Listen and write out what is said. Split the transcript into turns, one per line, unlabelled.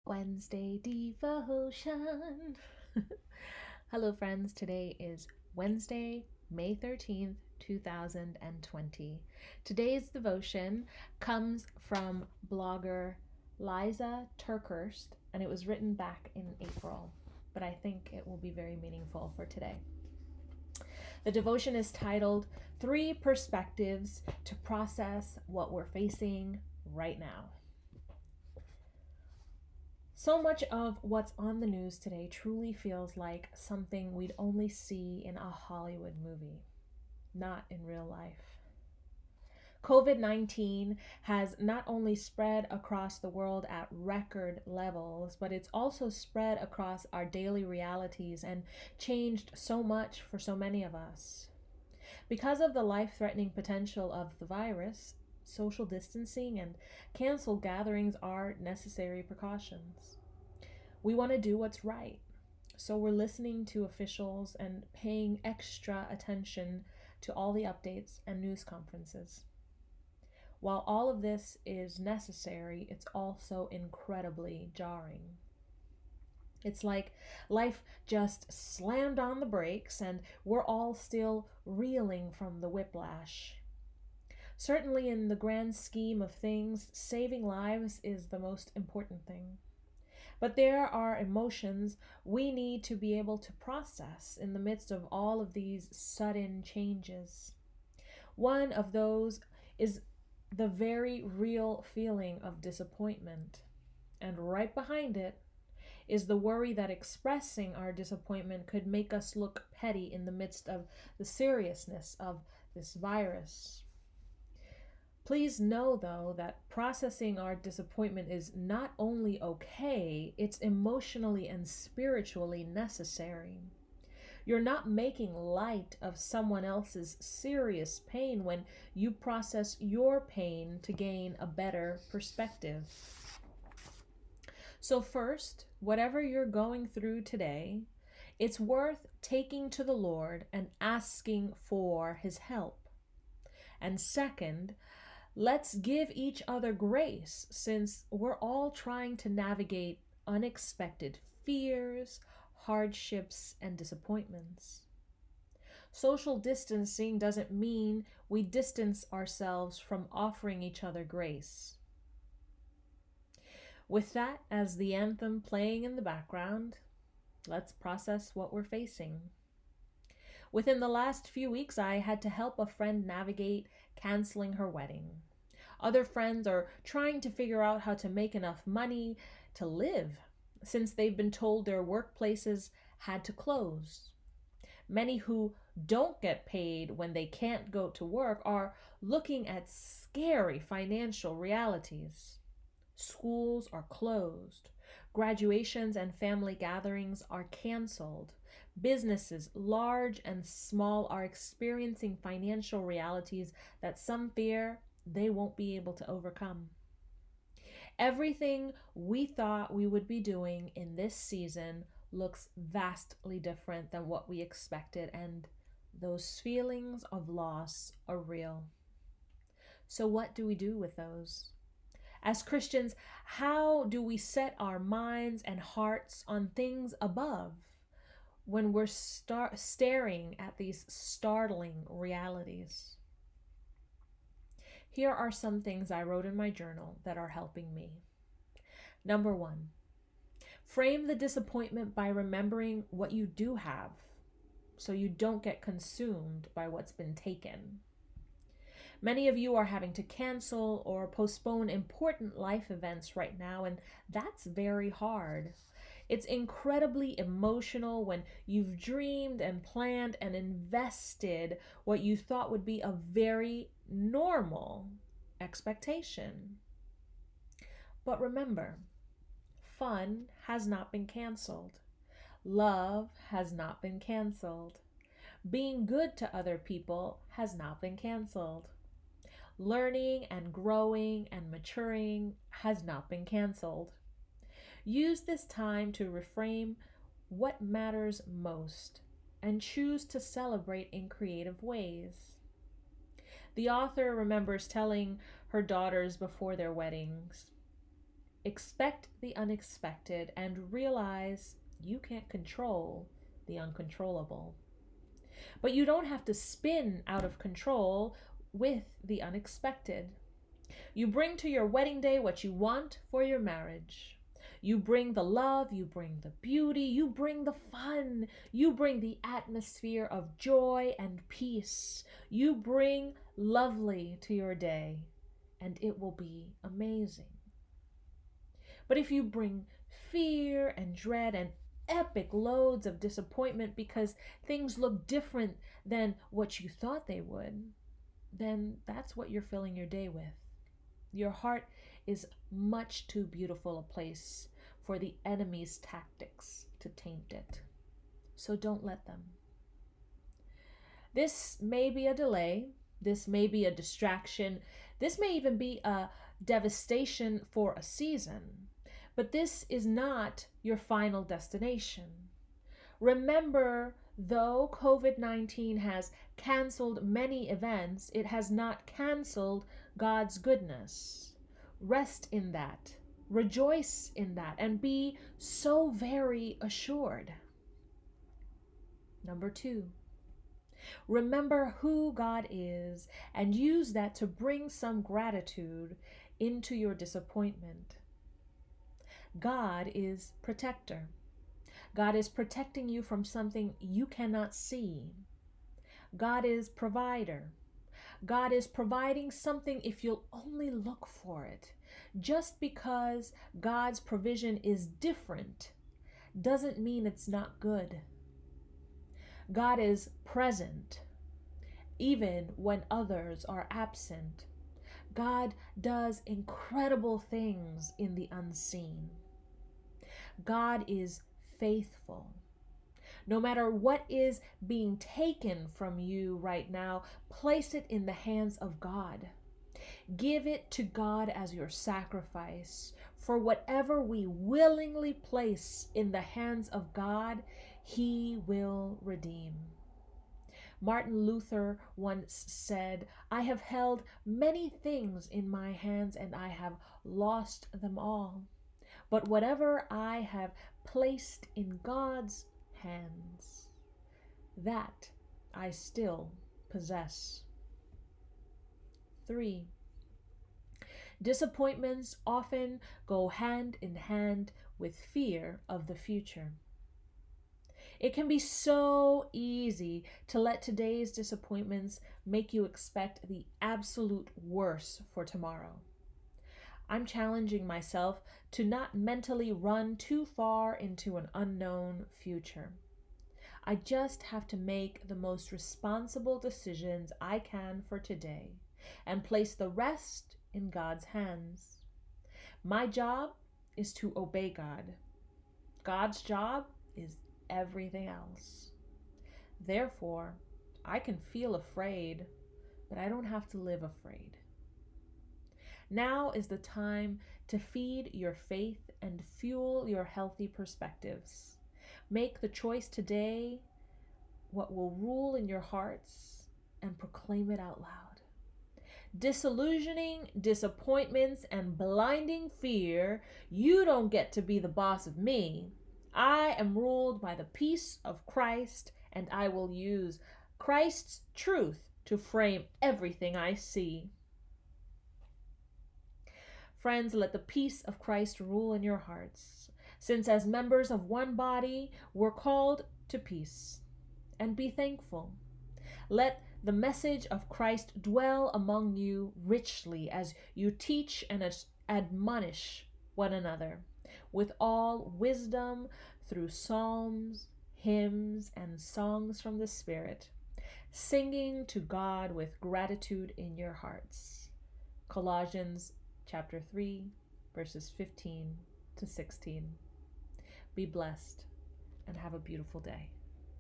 Wednesday devotion. Hello, friends. Today is Wednesday, May 13th, 2020. Today's devotion comes from blogger Lysa Terkeurst, and it was written back in April, but I think it will be very meaningful for today. The devotion is titled Three Perspectives to Process What We're Facing Right Now. So much of what's on the news today truly feels like something we'd only see in a Hollywood movie, not in real life. COVID-19 has not only spread across the world at record levels, but it's also spread across our daily realities and changed so much for so many of us. Because of the life-threatening potential of the virus, social distancing and canceled gatherings are necessary precautions. We want to do what's right, so we're listening to officials and paying extra attention to all the updates and news conferences. While all of this is necessary, it's also incredibly jarring. It's like life just slammed on the brakes and we're all still reeling from the whiplash. Certainly, in the grand scheme of things, saving lives is the most important thing. But there are emotions we need to be able to process in the midst of all of these sudden changes. One of those is the very real feeling of disappointment. And right behind it is the worry that expressing our disappointment could make us look petty in the midst of the seriousness of this virus. Please know, though, that processing our disappointment is not only okay, it's emotionally and spiritually necessary. You're not making light of someone else's serious pain when you process your pain to gain a better perspective. So first, whatever you're going through today, it's worth taking to the Lord and asking for His help. And second, let's give each other grace since we're all trying to navigate unexpected fears, hardships, and disappointments. Social distancing doesn't mean we distance ourselves from offering each other grace. With that as the anthem playing in the background, let's process what we're facing. Within the last few weeks, I had to help a friend navigate canceling her wedding. Other friends are trying to figure out how to make enough money to live since they've been told their workplaces had to close. Many who don't get paid when they can't go to work are looking at scary financial realities. Schools are closed. Graduations and family gatherings are canceled. Businesses, large and small, are experiencing financial realities that some fear they won't be able to overcome. Everything we thought we would be doing in this season looks vastly different than what we expected, and those feelings of loss are real. So what do we do with those? As Christians, how do we set our minds and hearts on things above when we're staring at these startling realities? Here are some things I wrote in my journal that are helping me. Number one, frame the disappointment by remembering what you do have so you don't get consumed by what's been taken. Many of you are having to cancel or postpone important life events right now, and that's very hard. It's incredibly emotional when you've dreamed and planned and invested what you thought would be a very normal expectation. But remember, fun has not been canceled. Love has not been canceled. Being good to other people has not been canceled. Learning and growing and maturing has not been canceled. Use this time to reframe what matters most and choose to celebrate in creative ways. The author remembers telling her daughters before their weddings, Expect the unexpected and realize you can't control the uncontrollable. But you don't have to spin out of control with the unexpected. You bring to your wedding day what you want for your marriage. You bring the love, you bring the beauty, you bring the fun, you bring the atmosphere of joy and peace. You bring lovely to your day, and it will be amazing. But if you bring fear and dread and epic loads of disappointment because things look different than what you thought they would, then that's what you're filling your day with. Your heart is much too beautiful a place for the enemy's tactics to taint it. So don't let them. This may be a delay. This may be a distraction. This may even be a devastation for a season. But this is not your final destination. Remember, though COVID-19 has canceled many events, it has not canceled God's goodness. Rest in that, rejoice in that, and be so very assured. Number 2, remember who God is and use that to bring some gratitude into your disappointment. God is protector. God is protecting you from something you cannot see. God is provider. God is providing something if you'll only look for it. Just because God's provision is different doesn't mean it's not good. God is present even when others are absent. God does incredible things in the unseen. God is faithful. No matter what is being taken from you right now, place it in the hands of God. Give it to God as your sacrifice. For whatever we willingly place in the hands of God, He will redeem. Martin Luther once said, "I have held many things in my hands and I have lost them all. But whatever I have placed in God's hands, that I still possess." 3. Disappointments often go hand in hand with fear of the future. It can be so easy to let today's disappointments make you expect the absolute worst for tomorrow. I'm challenging myself to not mentally run too far into an unknown future. I just have to make the most responsible decisions I can for today and place the rest in God's hands. My job is to obey God. God's job is everything else. Therefore, I can feel afraid, but I don't have to live afraid. Now is the time to feed your faith and fuel your healthy perspectives. Make the choice today what will rule in your hearts and proclaim it out loud. Disillusioning, disappointments, and blinding fear, you don't get to be the boss of me. I am ruled by the peace of Christ, and I will use Christ's truth to frame everything I see. Friends, let the peace of Christ rule in your hearts, since as members of one body, we're called to peace. And be thankful. Let the message of Christ dwell among you richly as you teach and admonish one another with all wisdom through psalms, hymns, and songs from the Spirit, singing to God with gratitude in your hearts. Colossians chapter 3, verses 15 to 16. Be blessed and have a beautiful day.